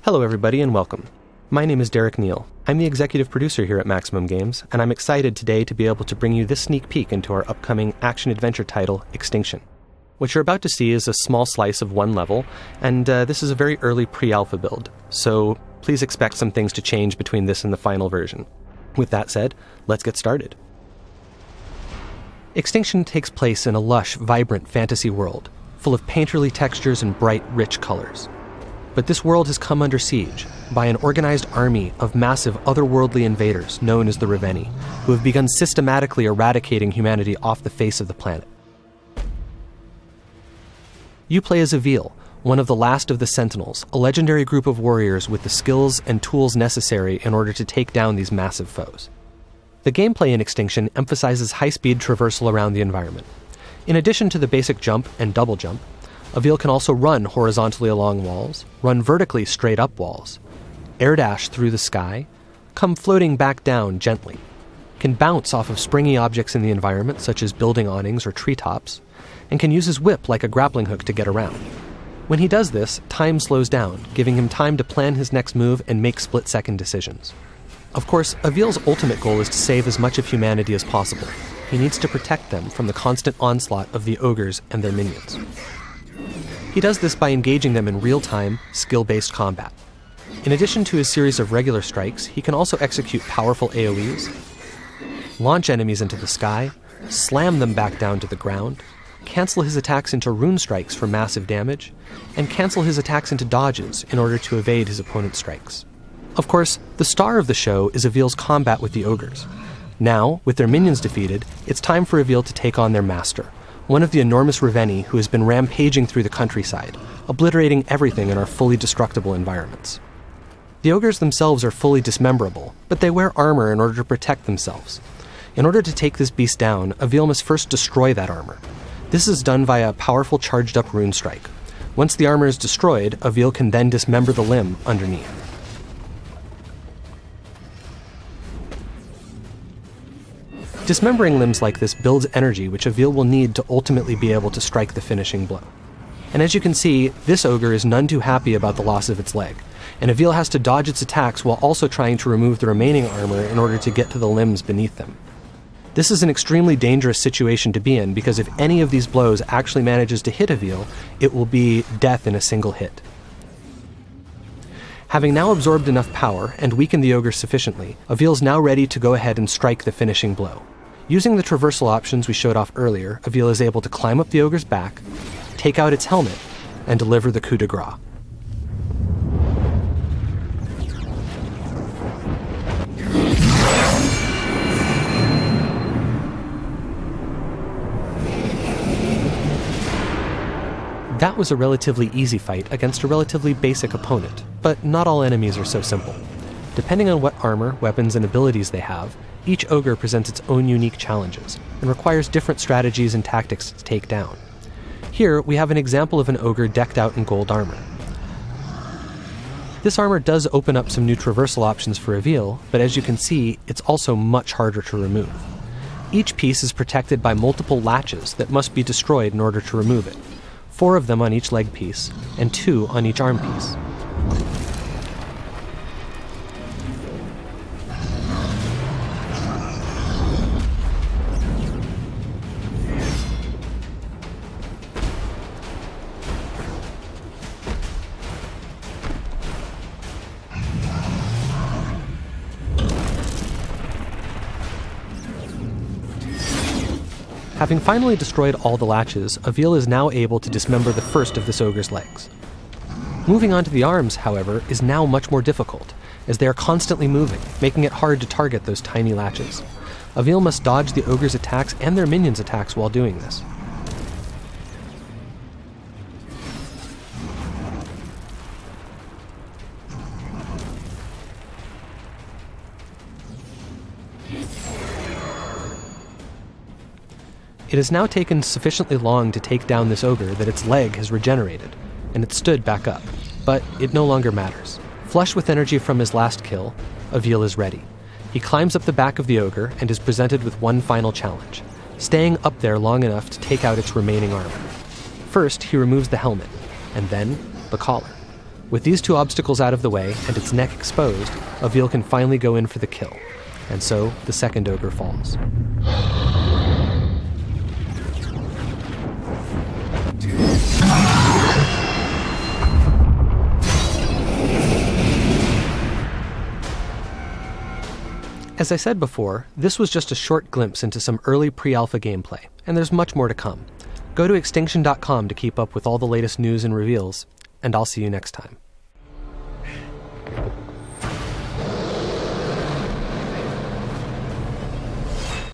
Hello everybody and welcome. My name is Derek Neal. I'm the executive producer here at Maximum Games, and I'm excited today to be able to bring you this sneak peek into our upcoming action-adventure title, Extinction. What you're about to see is a small slice of one level, and this is a very early pre-alpha build, so please expect some things to change between this and the final version. With that said, let's get started. Extinction takes place in a lush, vibrant fantasy world, full of painterly textures and bright, rich colors. But this world has come under siege by an organized army of massive otherworldly invaders known as the Revenni, who have begun systematically eradicating humanity off the face of the planet. You play as Avil, one of the last of the Sentinels, a legendary group of warriors with the skills and tools necessary in order to take down these massive foes. The gameplay in Extinction emphasizes high-speed traversal around the environment. In addition to the basic jump and double jump, Avil can also run horizontally along walls, run vertically straight up walls, air dash through the sky, come floating back down gently, can bounce off of springy objects in the environment such as building awnings or treetops, and can use his whip like a grappling hook to get around. When he does this, time slows down, giving him time to plan his next move and make split-second decisions. Of course, Avil's ultimate goal is to save as much of humanity as possible. He needs to protect them from the constant onslaught of the ogres and their minions. He does this by engaging them in real-time, skill-based combat. In addition to his series of regular strikes, he can also execute powerful AoEs, launch enemies into the sky, slam them back down to the ground, cancel his attacks into rune strikes for massive damage, and cancel his attacks into dodges in order to evade his opponent's strikes. Of course, the star of the show is Avil's combat with the ogres. Now, with their minions defeated, it's time for Avil to take on their master, one of the enormous Revenni who has been rampaging through the countryside, obliterating everything in our fully destructible environments. The ogres themselves are fully dismemberable, but they wear armor in order to protect themselves. In order to take this beast down, Avil must first destroy that armor. This is done via a powerful charged-up rune strike. Once the armor is destroyed, Avil can then dismember the limb underneath. Dismembering limbs like this builds energy which Avil will need to ultimately be able to strike the finishing blow. And as you can see, this ogre is none too happy about the loss of its leg, and Avil has to dodge its attacks while also trying to remove the remaining armor in order to get to the limbs beneath them. This is an extremely dangerous situation to be in because if any of these blows actually manages to hit Avil, it will be death in a single hit. Having now absorbed enough power and weakened the ogre sufficiently, Avil is now ready to go ahead and strike the finishing blow. Using the traversal options we showed off earlier, Avil is able to climb up the ogre's back, take out its helmet, and deliver the coup de grace. That was a relatively easy fight against a relatively basic opponent, but not all enemies are so simple. Depending on what armor, weapons, and abilities they have, each ogre presents its own unique challenges, and requires different strategies and tactics to take down. Here, we have an example of an ogre decked out in gold armor. This armor does open up some new traversal options for Avil, but as you can see, it's also much harder to remove. Each piece is protected by multiple latches that must be destroyed in order to remove it. 4 of them on each leg piece, and 2 on each arm piece. Having finally destroyed all the latches, Avil is now able to dismember the first of this ogre's legs. Moving on to the arms, however, is now much more difficult, as they are constantly moving, making it hard to target those tiny latches. Avil must dodge the ogre's attacks and their minions' attacks while doing this. It has now taken sufficiently long to take down this ogre that its leg has regenerated, and it stood back up, but it no longer matters. Flush with energy from his last kill, Avil is ready. He climbs up the back of the ogre and is presented with one final challenge, staying up there long enough to take out its remaining armor. First, he removes the helmet, and then the collar. With these two obstacles out of the way and its neck exposed, Avil can finally go in for the kill. And so, the second ogre falls. As I said before, this was just a short glimpse into some early pre-alpha gameplay, and there's much more to come. Go to Extinction.com to keep up with all the latest news and reveals, and I'll see you next time.